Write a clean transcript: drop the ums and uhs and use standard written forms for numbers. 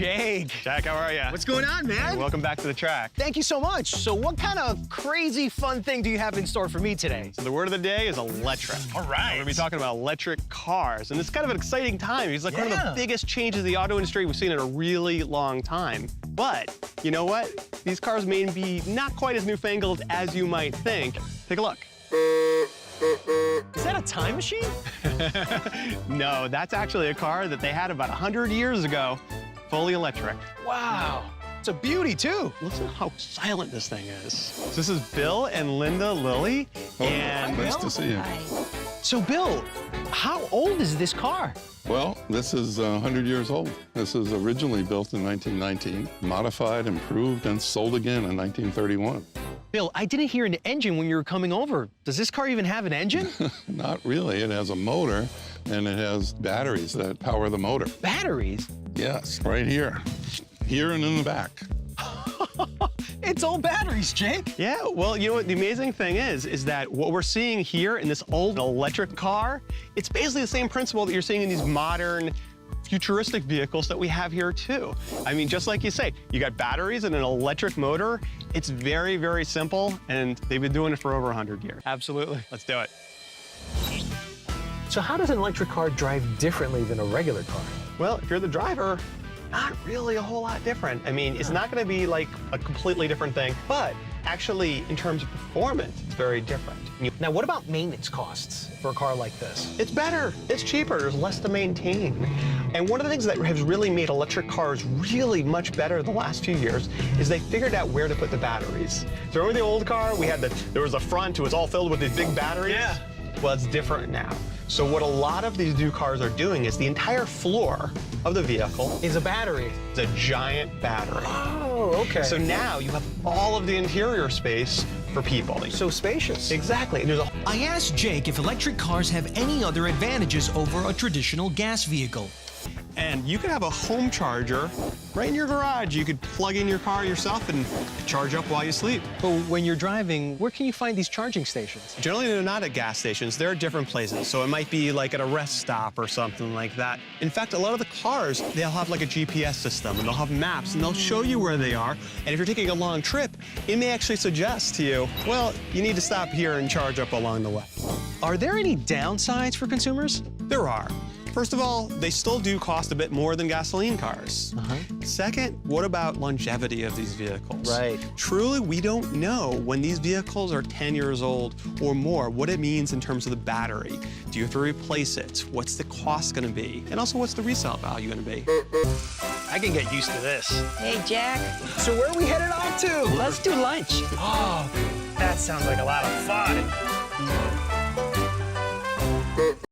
Jake. Jack, how are you? What's going on, man? Hey, welcome back to the track. Thank you so much. So what kind of crazy fun thing do you have in store for me today? So the word of the day is electric. All right. We're going to be talking about electric cars. And it's kind of an exciting time. It's like one of the Yeah. biggest changes in the auto industry we've seen in a really long time. But you know what? These cars may be not quite as newfangled as you might think. Take a look. Is that a time machine? No, that's actually a car that they had about 100 years ago, fully electric. Wow. It's a beauty, too. Listen to how silent this thing is. So this is Bill and Linda Lilly. And Nice to see you. So, Bill, how old is this car? Well, this is 100 years old. This was originally built in 1919, modified, improved, and sold again in 1931. Bill, I didn't hear an engine when you were coming over. Does this car even have an engine? Not really. It has a motor, and it has batteries that power the motor. Batteries? Yes, right here. Here and in the back. It's all batteries, Jake. yeah, well, you know what the amazing thing is that what we're seeing here in this old electric car, it's basically the same principle that you're seeing in these modern futuristic vehicles that we have here too. I mean, just like you say, you got batteries and an electric motor. It's very, very simple, and they've been doing it for over 100 years. Absolutely. Let's do it. So how does an electric car drive differently than a regular car? Well, if you're the driver, not really a whole lot different. I mean, it's not going to be like a completely different thing, but actually, in terms of performance, it's very different. Now, what about maintenance costs for a car like this? It's better, it's cheaper, there's less to maintain. And one of the things that has really made electric cars really much better the last few years is they figured out where to put the batteries. So remember the old car? There was a front, it was all filled with these big batteries? Yeah. Well, it's different now. So what a lot of these new cars are doing is the entire floor of the vehicle Is a battery. is a giant battery. Oh, okay. So now you have all of the interior space for people. So spacious. Exactly. And there's a I asked Jake if electric cars have any other advantages over a traditional gas vehicle. And you could have a home charger right in your garage. You could plug in your car yourself and charge up while you sleep. But when you're driving, where can you find these charging stations? Generally, they're not at gas stations. They're at different places. So it might be like at a rest stop or something like that. In fact, a lot of the cars, they'll have like a GPS system, and they'll have maps, and they'll show you where they are. And if you're taking a long trip, it may actually suggest to you, well, you need to stop here and charge up along the way. Are there any downsides for consumers? There are. First of all, they still do cost a bit more than gasoline cars. Second, what about longevity of these vehicles? Right. Truly, we don't know when these vehicles are 10 years old or more, what it means in terms of the battery. Do you have to replace it? What's the cost gonna be? And also, what's the resale value gonna be? I can get used to this. Hey, Jack. So where are we headed off to? Let's do lunch. Oh, that sounds like a lot of fun.